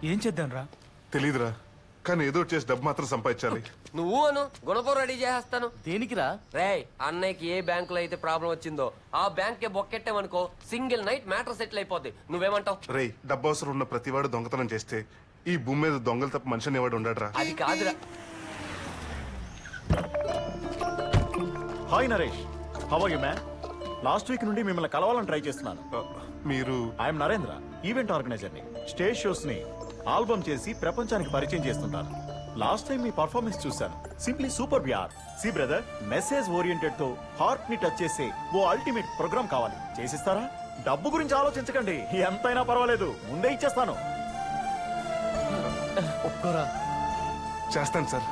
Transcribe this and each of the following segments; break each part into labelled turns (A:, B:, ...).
A: ఏం చేద్దాం రా?
B: తెలీదురా, కానీ ఏదో చేసి డబ్బు మాత్రం సంపాదించాలి.
C: నువ్వు అను, గుణపం రెడీ చేసేస్తాను.
A: దేనికిరా?
C: రే, అన్నయ్యకి ఏ బ్యాంకులో అయితే ప్రాబ్లం వచ్చిందో ఆ బ్యాంక్ బొక్కెట్టామనుకో, సింగిల్ నైట్ మ్యాటర్ సెటిల్ అయిపోద్ది. నువ్వేమంటావు?
B: రే, డబ్బు అవసరం ఉన్న ప్రతివాడు దొంగతనం చేస్తే ఈ భూమి మీద దొంగలు తప్ప మనిషి అనేవాడు ఉండడురా.
C: అది కాదురా.
D: Hi Naresh, how are you man? Last week నుండి మిమ్మల్ని కలవాలని ట్రై చేస్తున్నాను.
B: మీరు?
D: ఐఎమ్ నరేంద్ర, ఈవెంట్ ఆర్గనైజర్ ని. స్టేజ్ షోస్ ని ఆల్బమ్ చేసి ప్రపంచానికి పరిచయం చేస్తుంటాను. లాస్ట్ టైం మీ పర్ఫార్మెన్స్ చూశాను, సింప్లీ సూపర్ బిఆర్. సి బ్రదర్, మెసేజ్ ఓరియంటెడ్ తో హార్ట్ ని టచ్ చేసే ఓ అల్టిమేట్ ప్రోగ్రామ్ కావాలి, చేసిస్తారా? డబ్బు గురించి ఆలోచించకండి, ఎంతైనా పర్వాలేదు, ముందే ఇచ్చేస్తాను.
A: ఒప్పుకోరా?
B: చేస్తాను సార్.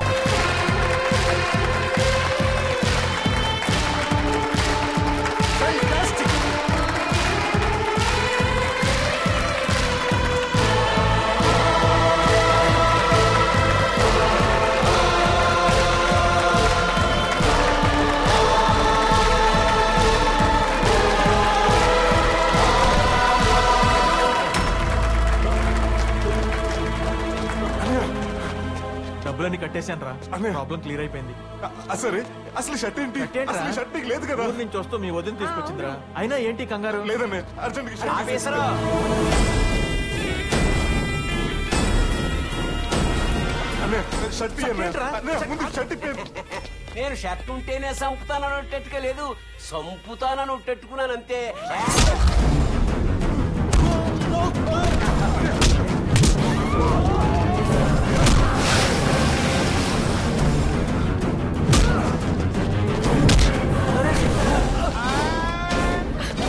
A: డబ్బులన్నీ కట్టేశాను రా, ప్రాబ్లం క్లియర్ అయిపోయింది.
B: సరే, అసలు షర్ట్ ఏంటి? అసలు షర్ట్ నీకు లేదు కదా?
A: ఊరు నుంచి వస్తూ మీ వదిన తీసుకొచ్చిందిరా. అయినా ఏంటి కంగారు?
B: లేదనే, అర్జెంట్ షర్ట్ ముందు షర్ట్.
E: నేను షర్ట్ ఉంటేనే సంపుతానట్టట్టుగా లేదు, సంపుతానట్టట్టుకున్నాను అంతే.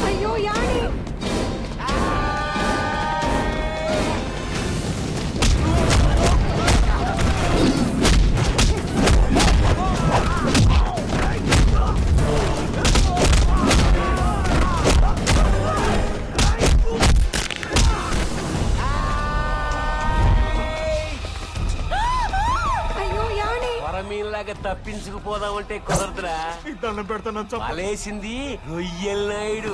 F: అయ్యో యాని!
E: మీలాగా తప్పించుకుపోదామంటే కుదరదురా.
B: దండం పెడతాను.
E: వలేసింది రొయ్యల నాయుడు.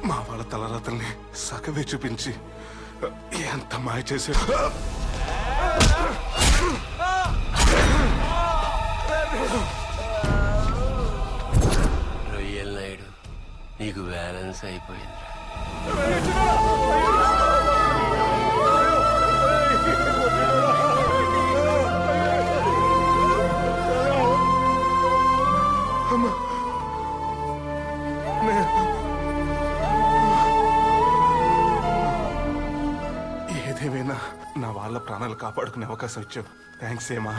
B: మా వాళ్ళ తలరాతల్ని సగవే చూపించి ఎంత మాయ చేశాడు.
E: రొయ్యల నాయుడు, నీకు బ్యాలెన్స్ అయిపోయింది.
B: ఏదేమైనా నా వాళ్ళ ప్రాణాలు కాపాడుకునే అవకాశం ఇచ్చావు. థ్యాంక్స్ ఏమా.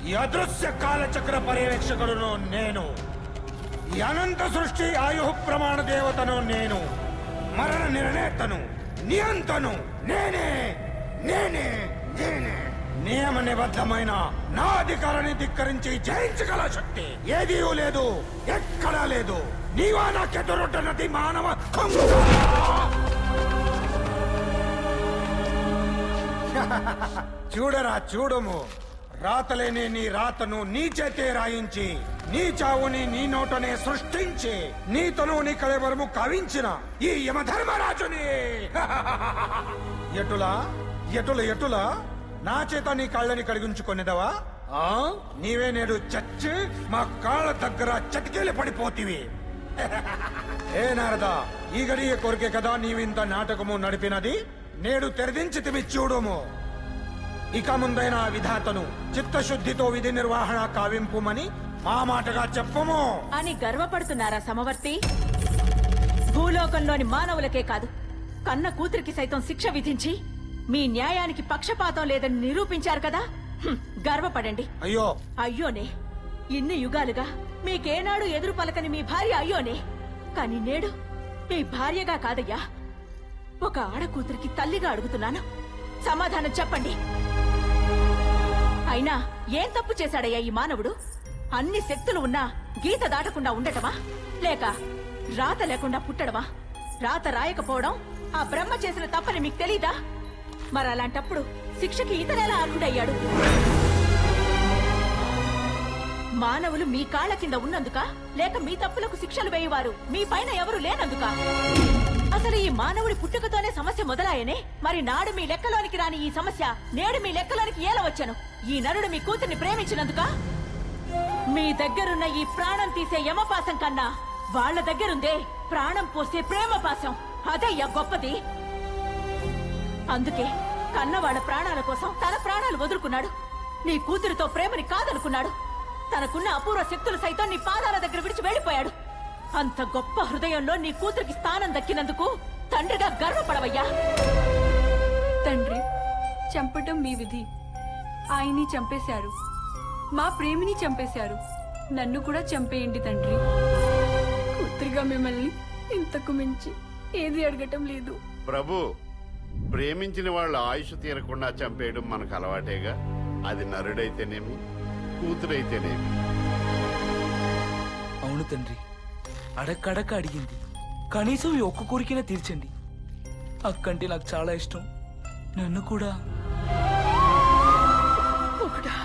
G: ఈ అదృశ్య కాలచక్ర పర్యవేక్షకుడును నేను, ఈ అనంత సృష్టి ఆయు ప్రమాణ దేవతను నేను, మరణ నిర్ణేతను, నియంతను నేనే నేనే నేనే. నియమ నిబద్ధమైన నా అధికారాన్ని ధిక్కరించి జయించగల శక్తి ఏదీ లేదు, ఎక్కడా లేదు. నీవా నాకెదురొడ్డనది మానవ. చూడరా చూడము, రాతలేని నీ రాతను నీ చేతే రాయించి, నీ చావుని నీ నోటనే సృష్టించి, నీతను నీ కళెవరము కవించిన ఈ యమధర్మరాజుని. ఎటులా ఎటుల ఎటులా నా చేత నీ కాళ్ళని కడిగించుకొనిదవా? నీవే నేడు చచ్చి మా కాళ్ళ దగ్గర చటికేలు పడిపోతివి. ఏ నారదా, ఈ గడియ కొరికే కదా నీవింత నాటకము నడిపినది? నేడు తెరదించితివి చూడుము. ఇక ముందైన విధాతను చిత్తశుద్ధితో విధి నిర్వహణ కావింపుమని మా మాటగా చెప్పుము
F: అని గర్వపడుతున్నారా సమవర్తి? భూలోకంలోని మానవులకే కాదు, కన్న కూతురికి సైతం శిక్ష విధించి మీ న్యాయానికి పక్షపాతం లేదని నిరూపించారు కదా. గర్వపడండి.
G: అయ్యో
F: అయ్యోనే, ఇన్ని యుగాలుగా మీకేనాడు ఎదురు పలకని మీ భార్య అయ్యోనే. కాని నేడు మీ భార్యగా కాదయ్యా, ఒక ఆడకూతురికి తల్లిగా అడుగుతున్నాను. సమాధానం చెప్పండి. అయినా ఏం తప్పు చేశాడయ్యా ఈ మానవుడు? అన్ని శక్తులు ఉన్నా గీత దాటకుండా ఉండటమా, లేక రాత లేకుండా పుట్టడమా? రాత రాయకపోవడం ఆ బ్రహ్మ చేసిన తప్పని మీకు తెలీదా? మరి అలాంటప్పుడు శిక్షకి ఇతనేలా అర్హుడయ్యాడు? మానవులు మీ కాళ్ల కింద ఉన్నందుక, లేక మీ తప్పులకు శిక్షలు వేయువారు మీ పైన ఎవరు లేనందుక? అసలు ఈ మానవుడి పుట్టుకతోనే సమస్య మొదలాయనే. మరి నాడు మీ లెక్కలోనికి రాని ఈ సమస్య నేడు మీ లెక్కలోనికి ఎలా వచ్చాను? ఈ నరుడు మీ కూతుర్ని ప్రేమించినందుక? మీ దగ్గరున్న ఈ ప్రాణం తీసే యమపాసం కన్నా వాళ్ళ దగ్గరుందే ప్రాణం పోసే ప్రేమ పాసం. అదయ్యా గొప్పది. అందుకే కన్నవాళ్ళ ప్రాణాల కోసం తన ప్రాణాలు వదులుకున్నాడు. నీ కూతురితో ప్రేమని కాదనుకున్నాడు. తనకున్న అపూర్వ శక్తులు సైతం నీ పాదాల దగ్గర విడిచి వెళ్లిపోయాడు. అంత గొప్ప హృదయంలో నీ కూతురికి స్థానం దక్కినందుకు తండ్రిగా గర్వపడవయ్యా.
H: తండ్రి, చంపటం మీ విధి. ఆయన్ని చంపేశారు, మా ప్రేమిని చంపేశారు. నన్ను కూడా చంపేయండి తండ్రి. కూతురిగా మిమ్మల్ని ఇంతకు మించి ఏది అడగటం లేదు.
I: ప్రభు, ప్రేమించిన వాళ్ళ ఆయుష్ తీరకుండా చంపేయడం మనకు అలవాటేగా. అది నరుడైతేనేమి, కూతురైతేనేమి.
J: అవును తండ్రి, అడక్కడక్క అడిగింది. కనీసం ఈ ఒక్క కోరికైనా తీర్చండి. అక్కంటే నాకు చాలా ఇష్టం. నన్ను కూడా.
F: ఒకడా,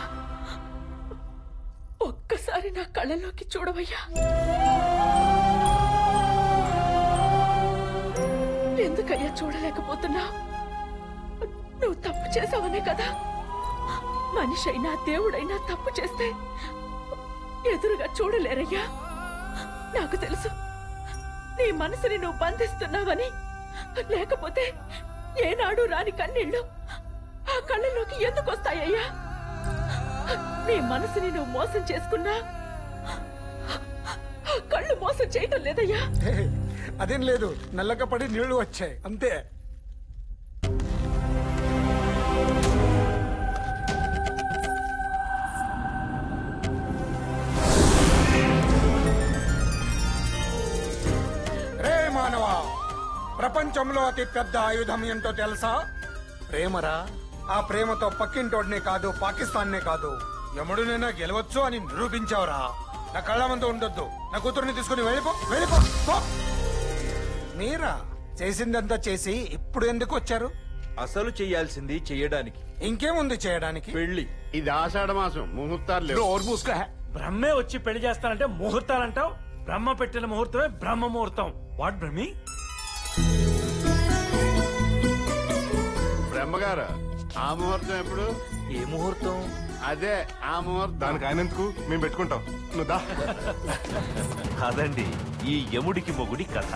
F: ఒక్కసారి నా కళ్ళలోకి చూడవయ్యా. ఎందుకయ్యా చూడలేకపోతున్నా? నువ్వు తప్పు చేసావనే కదా. మనిషి అయినా దేవుడైనా తప్పు చేస్తే ఎదురుగా చూడలేరయ్యా. నాకు తెలుసు నీ మనసుని నువ్వు బంధిస్తున్నావని. లేకపోతే ఏనాడు రాని కన్నీళ్లు ఆ కళ్ళలోకి ఎందుకు వస్తాయ్యా? నీ మనసుని నువ్వు మోసం చేసుకున్నా కళ్ళు మోసం చేయటం లేదయ్యా.
G: అదేం లేదు, నల్లగా పడి నీళ్లు వచ్చాయి అంతే. రే మానవా, ప్రపంచంలో అతి పెద్ద ఆయుధం ఏంటో తెలుసా? ప్రేమరా. ఆ ప్రేమతో పక్కింటోడినే కాదు, పాకిస్తాన్నే కాదు, యముడునైనా గెలవచ్చు అని నిరూపించావురా. నా కళ్ళ ముందు ఉండొద్దు. నా కూతుర్ని తీసుకుని వెళ్ళిపో, వెళ్ళిపో, పో. మీరా చేసిందంతా చేసి ఇప్పుడు ఎందుకు వచ్చారు?
A: అసలు చెయ్యాల్సింది చెయ్యడానికి.
G: ఇంకేముంది చేయడానికి?
A: పెళ్లి.
I: ఇది ఆషాఢ మాసం, ముహూర్తాలు లేవు.
A: బ్రహ్మే వచ్చి పెళ్లి చేస్తానంటే ముహూర్తాలంటావు? బ్రహ్మ పెట్టిన ముహూర్తమే బ్రహ్మ ముహూర్తం. వాట్ బ్రహ్మి?
I: బ్రహ్మగారు, ఆ ముహూర్తం ఎప్పుడు?
A: ఏ ముహూర్తం?
I: అదే ఆ ముహూర్తం.
B: దానికి ఆయన ఎందుకు, మేము పెట్టుకుంటాం. నువ్వు దా.
K: అదండి ఈ యముడికి మొగుడి కథ.